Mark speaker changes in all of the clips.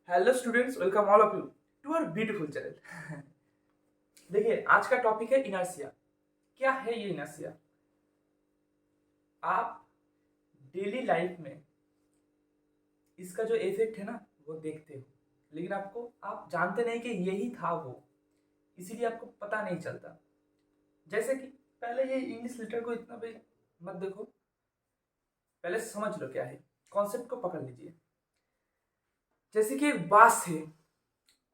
Speaker 1: Hello students, welcome all of you to our beautiful channel. देखिए, आज का topic है इनर्शिया। क्या है ये इनर्शिया? आप डेली लाइफ में इसका जो इफेक्ट है ना, वो देखते हो, लेकिन आप जानते नहीं कि यही था वो, इसीलिए आपको पता नहीं चलता। जैसे कि पहले ये इंग्लिश लेटर को इतना भी मत देखो, पहले समझ लो क्या है, कॉन्सेप्ट को पकड़ लीजिए। जैसे कि एक बस है,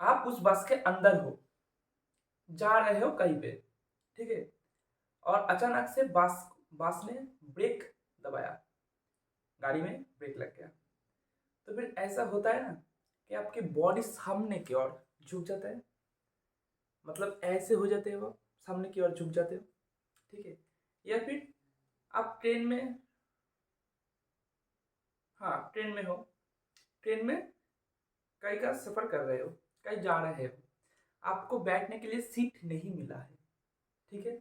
Speaker 1: आप उस बस के अंदर हो, जा रहे हो कहीं पे, ठीक है, और अचानक से बस बस ने ब्रेक दबाया, गाड़ी में ब्रेक लग गया। तो फिर ऐसा होता है ना कि आपकी बॉडी सामने की ओर झुक जाता है, मतलब ऐसे हो जाते हो, सामने की ओर झुक जाते हो, ठीक है। या फिर आप ट्रेन में, हाँ ट्रेन में हो, ट्रेन में कहीं का सफर कर रहे हो, कहीं जा रहे हो, आपको बैठने के लिए सीट नहीं मिला है, ठीक है।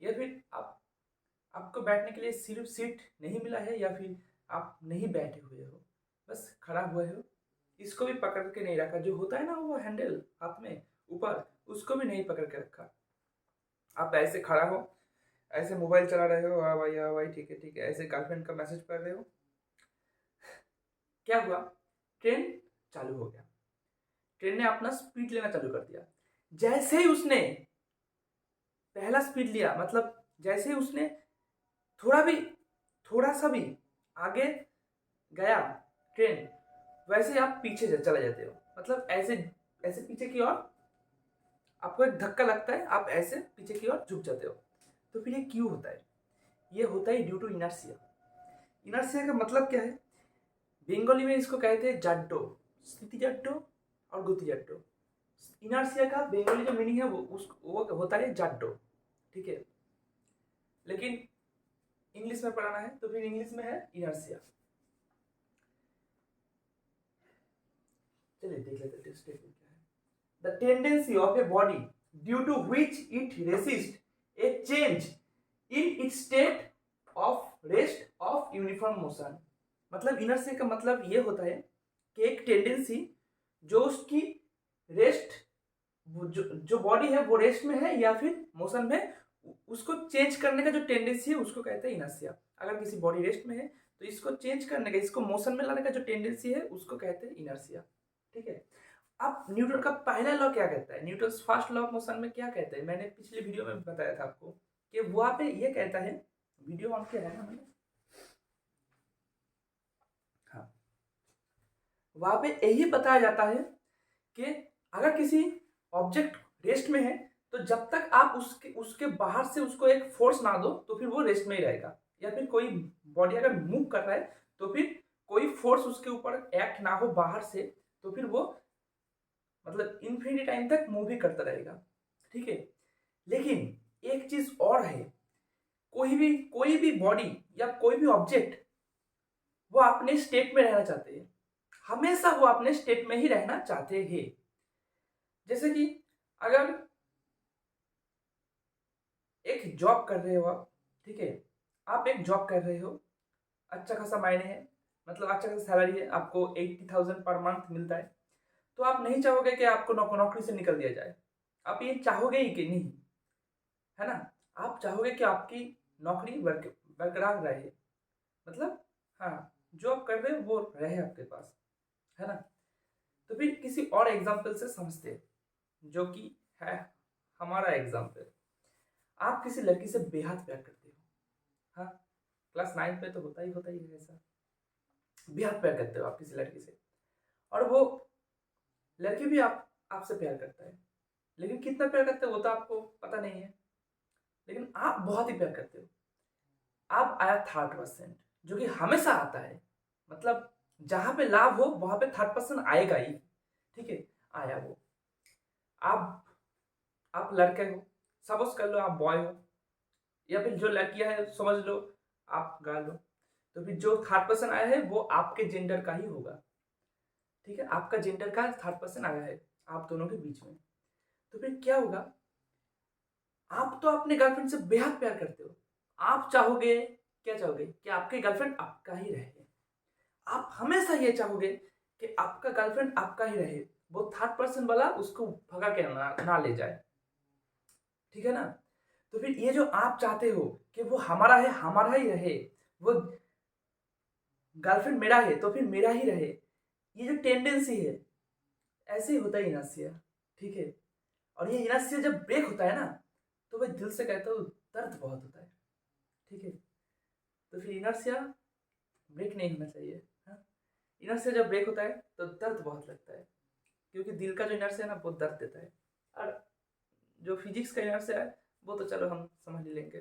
Speaker 1: या फिर आपको बैठने के लिए सिर्फ सीट नहीं मिला है, या फिर आप नहीं बैठे हुए हो, बस खड़ा हुए हो, इसको भी पकड़ के नहीं रखा, जो होता है ना वो हैंडल हाथ में ऊपर, उसको भी नहीं पकड़ के रखा। आप ऐसे खड़ा हो, ऐसे मोबाइल चला रहे हो, हाँ भाई ठीक है, ऐसे गर्लफ्रेंड का मैसेज कर रहे हो। क्या हुआ? ट्रेन चालू हो गया, ट्रेन ने अपना स्पीड लेना चालू कर दिया। जैसे ही उसने पहला स्पीड लिया, मतलब जैसे ही उसने थोड़ा भी, थोड़ा सा भी आगे गया ट्रेन, वैसे ही आप पीछे चले जाते हो, मतलब ऐसे ऐसे पीछे की ओर आपको एक धक्का लगता है, आप ऐसे पीछे की ओर झुक जाते हो। तो फिर ये क्यों होता है? ये होता है ड्यू टू इनर्शिया। इनर्शिया का मतलब क्या है? बंगाली में इसको कहते हैं जाड्डो, स्थिति जाड्डो और गति जाड्डो। इनर्शिया का बंगाली जो मीनिंग है वो होता है जाड्डो, ठीक है। लेकिन इंग्लिश में पढ़ाना है तो फिर इंग्लिश में है इनर्शिया। चलिए देख लेते हैं स्टेटमेंट क्या है। The tendency of a body due to which it resists a change in its state of rest of uniform motion। मतलब इनर्शिया का मतलब ये होता है कि एक टेंडेंसी जो उसकी रेस्ट, जो बॉडी है वो रेस्ट में है या फिर मोशन में, उसको चेंज करने का जो टेंडेंसी है उसको कहते हैं इनर्शिया। अगर किसी बॉडी रेस्ट में है तो इसको चेंज करने का, इसको मोशन में लाने का जो टेंडेंसी है उसको कहते हैं इनर्शिया, ठीक है। अब न्यूटन का पहला लॉ क्या कहता है? Newton first law of motion में क्या कहते हैं? मैंने पिछले वीडियो में बताया था आपको कि वहां पे ये कहता है, वीडियो ऑन किया है ना मैंने, हाँ, वहां पे यही बताया जाता है कि अगर किसी ऑब्जेक्ट रेस्ट में है तो जब तक आप उसके उसके बाहर से उसको एक फोर्स ना दो तो फिर वो रेस्ट में ही रहेगा। या फिर कोई बॉडी अगर मूव कर रहा है तो फिर कोई फोर्स उसके ऊपर एक्ट ना हो बाहर से, तो फिर वो मतलब इन्फिनिटी टाइम तक मूव ही करता रहेगा, ठीक है। लेकिन एक चीज और है, कोई भी बॉडी या कोई भी ऑब्जेक्ट वो अपने स्टेट में रहना चाहते हैं, हमेशा वो अपने स्टेट में ही रहना चाहते हैं। जैसे कि अगर एक जॉब कर रहे हो आप, ठीक है, आप एक जॉब कर रहे हो, अच्छा खासा मायने है, मतलब अच्छा खासा सैलरी है, आपको 80,000 पर मंथ मिलता है, तो आप नहीं चाहोगे कि आपको नौकरी से निकल दिया जाए। आप ये चाहोगे ही कि नहीं, है ना? आप चाहोगे कि आपकी नौकरी बरकरार रहे, मतलब हाँ, जो आप कर रहे हो वो रहे आपके पास, है ना? तो फिर किसी और एग्जाम्पल से समझते हैं, जो कि है हमारा एग्जाम्पल। आप किसी लड़की से बेहद प्यार करते हो, हाँ, क्लास 9 में तो होता ही है ऐसा। बेहद प्यार करते हो आप किसी लड़की से, और वो लड़की भी आपसे प्यार करता है, लेकिन कितना प्यार करते हो वो तो आपको पता नहीं है, लेकिन आप बहुत ही प्यार करते हो। अब आया थर्ड पर्सन, जो कि हमेशा आता है, मतलब जहां पे लाभ हो वहां पे थर्ड पर्सन आएगा ही, ठीक है। आया वो, आप आप लड़के हो, सपोज कर लो आप बॉय हो, या फिर जो लड़कियां है समझ लो आप गर्ल हो, तो फिर जो थर्ड पर्सन आया है वो आपके जेंडर का ही होगा, ठीक है। आपका जेंडर का थर्ड पर्सन आया है आप दोनों के बीच में, तो फिर क्या होगा? आप तो अपने गर्लफ्रेंड से बेहद प्यार करते हो, आप चाहोगे, क्या चाहोगे कि आपकी गर्लफ्रेंड आपका ही रहे। आप हमेशा ये चाहोगे कि आपका गर्लफ्रेंड आपका ही रहे, वो थर्ड पर्सन वाला उसको भगा के ना ले जाए, ठीक है ना। तो फिर ये जो आप चाहते हो कि वो हमारा है, हमारा ही रहे, वो गर्लफ्रेंड मेरा है तो फिर मेरा ही रहे, ये जो टेंडेंसी है, ऐसे ही होता है इनर्शिया, ठीक है। और ये इनर्शिया जब ब्रेक होता है ना, तो भाई दिल से कहता हूँ दर्द बहुत होता है, ठीक है। तो फिर इनर्शिया ब्रेक नहीं होना चाहिए, हाँ। इनर्शिया जब ब्रेक होता है तो दर्द बहुत लगता है, क्योंकि दिल का जो इनर्शिया है ना वो दर्द देता है। और जो फिजिक्स का इनर्शिया है वो तो चलो हम समझ ही लेंगे।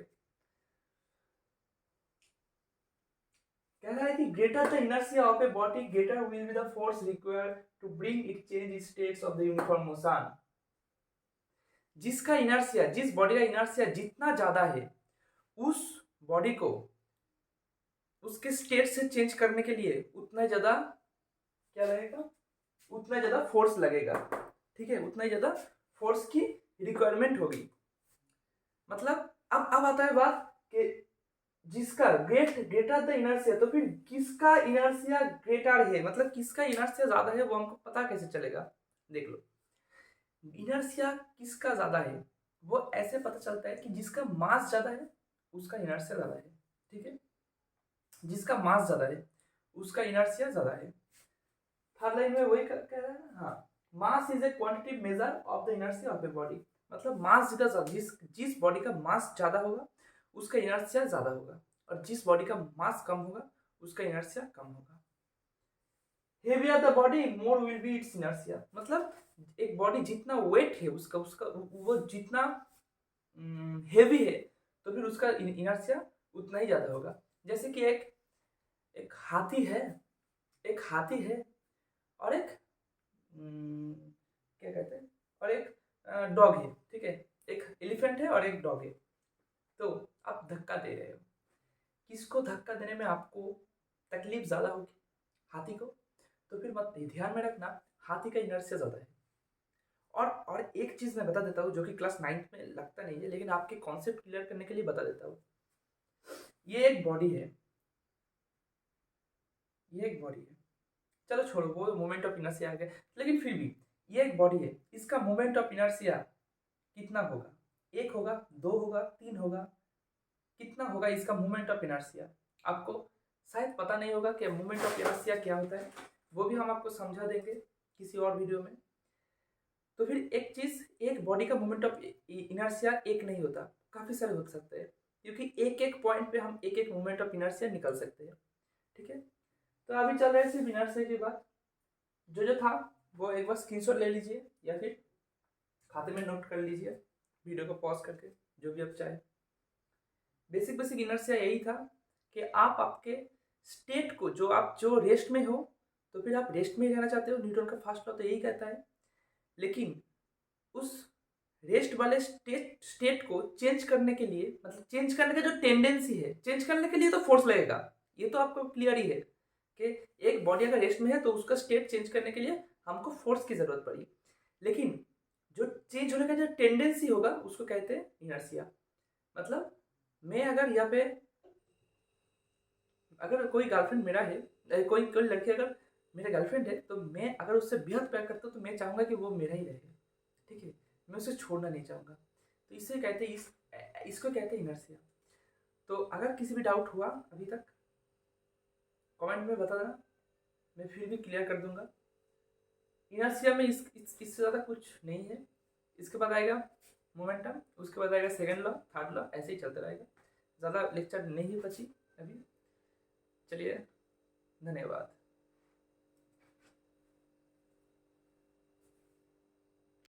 Speaker 1: कह रहा है कि greater the inertia of a body greater will be the force required to bring it change states of the uniform motion. जिसका इनर्शिया, जिस बॉडी का इनर्शिया जितना ज्यादा है, उस बॉडी को उसके स्टेट से चेंज करने के लिए उतना ज्यादा क्या लगेगा, उतना ज्यादा फोर्स लगेगा, ठीक है, उतना ही ज्यादा फोर्स की रिक्वायरमेंट होगी। मतलब अब आता है बात कि जिसका ग्रेटर द इनर्शिया, तो फिर किसका इनर्शिया ग्रेटर है, मतलब किसका इनर्शिया ज्यादा है वो हमको पता कैसे चलेगा। देख लो, इनर्शिया किसका ज्यादा है वो ऐसे पता चलता है कि जिसका मास ज्यादा है उसका इनर्शिया ज्यादा है, ठीक है। जिसका मास ज्यादा है उसका इनर्शिया ज्यादा है। थर्ड लाइन में वही कह रहा है ना, हाँ। Mass is a quantitative measure of the inertia of a body, मतलब मास जितना जिस बॉडी का मास ज्यादा होगा उसका इनर्शिया ज्यादा होगा, और जिस बॉडी का मास कम होगा उसका इनर्शिया कम होगा। Heavier the body more will be it's inertia, मतलब एक बॉडी जितना वेट है उसका उसका वो जितना हेवी है तो फिर उसका इनर्शिया उतना ही ज्यादा होगा। जैसे कि एक एक हाथी है, एक हाथी है और एक क्या कहते हैं, और एक डॉग है, ठीक है। एक एलिफेंट है और एक डॉग है। तो आप धक्का दे रहे हो, किसको धक्का देने में आपको तकलीफ ज्यादा होगी, हाथी को। तो फिर मत ध्यान में रखना, हाथी का इनर्शिया ज्यादा है। और एक चीज मैं बता देता हूँ जो कि क्लास 9th में लगता नहीं है, लेकिन आपके कॉन्सेप्ट क्लियर करने के लिए बता देता हूँ। ये एक बॉडी है, ये एक बॉडी है, चलो छोड़ो वो मोमेंट ऑफ इनर्शिया आ गया, लेकिन फिर भी ये एक बॉडी है, इसका मोमेंट ऑफ इनर्शिया कितना होगा, एक होगा, दो होगा, तीन होगा, कितना होगा इसका मोमेंट ऑफ इनर्शिया। आपको शायद पता नहीं होगा कि मोमेंट ऑफ इनर्शिया क्या होता है, वो भी हम आपको समझा देंगे किसी और वीडियो में। तो फिर एक चीज, एक बॉडी का मोमेंट ऑफ इनर्शिया एक नहीं होता, काफी सारे हो सकते हैं, क्योंकि एक एक पॉइंट पे हम एक एक मोमेंट ऑफ इनर्शिया निकल सकते हैं, ठीक है। तो अभी चल रहे सिर्फ इनर्शिया की बात, जो था वो एक बार स्क्रीनशॉट ले लीजिए या फिर खाते में नोट कर लीजिए, वीडियो को पॉज करके, जो भी आप चाहे। बेसिक बेसिक इनर्शिया यही था कि आप आपके स्टेट को, जो आप जो रेस्ट में हो तो फिर आप रेस्ट में ही रहना चाहते हो, न्यूटन का फर्स्ट लॉ तो यही कहता है। लेकिन उस रेस्ट वाले स्टेट को चेंज करने के लिए, मतलब चेंज करने का जो टेंडेंसी है, चेंज करने के लिए तो फोर्स लगेगा, ये तो आपको क्लियर ही है कि एक बॉडी अगर रेस्ट में है तो उसका स्टेट चेंज करने के लिए हमको फोर्स की जरूरत पड़ी। लेकिन जो चेंज होने का जो टेंडेंसी होगा उसको कहते हैं इनर्शिया। मतलब मैं अगर यहाँ पे, अगर कोई गर्लफ्रेंड मेरा है, कोई कोई लड़की अगर मेरा गर्लफ्रेंड है, तो मैं अगर उससे बेहद प्यार करता हूँ तो मैं चाहूंगा कि वो मेरा ही रहे, ठीक है, मैं उसे छोड़ना नहीं चाहूंगा। तो इसे कहते हैं इसको कहते हैं इनर्शिया। तो अगर किसी भी डाउट हुआ अभी तक कमेंट में बता देना, मैं फिर भी क्लियर कर दूंगा। इनर्शिया में इससे ज़्यादा कुछ नहीं है। इसके बाद आएगा मोमेंटम, उसके बाद आएगा सेकंड लॉ, थर्ड लॉ, ऐसे ही चलता रहेगा। ज़्यादा लेक्चर नहीं बची अभी। चलिए, धन्यवाद।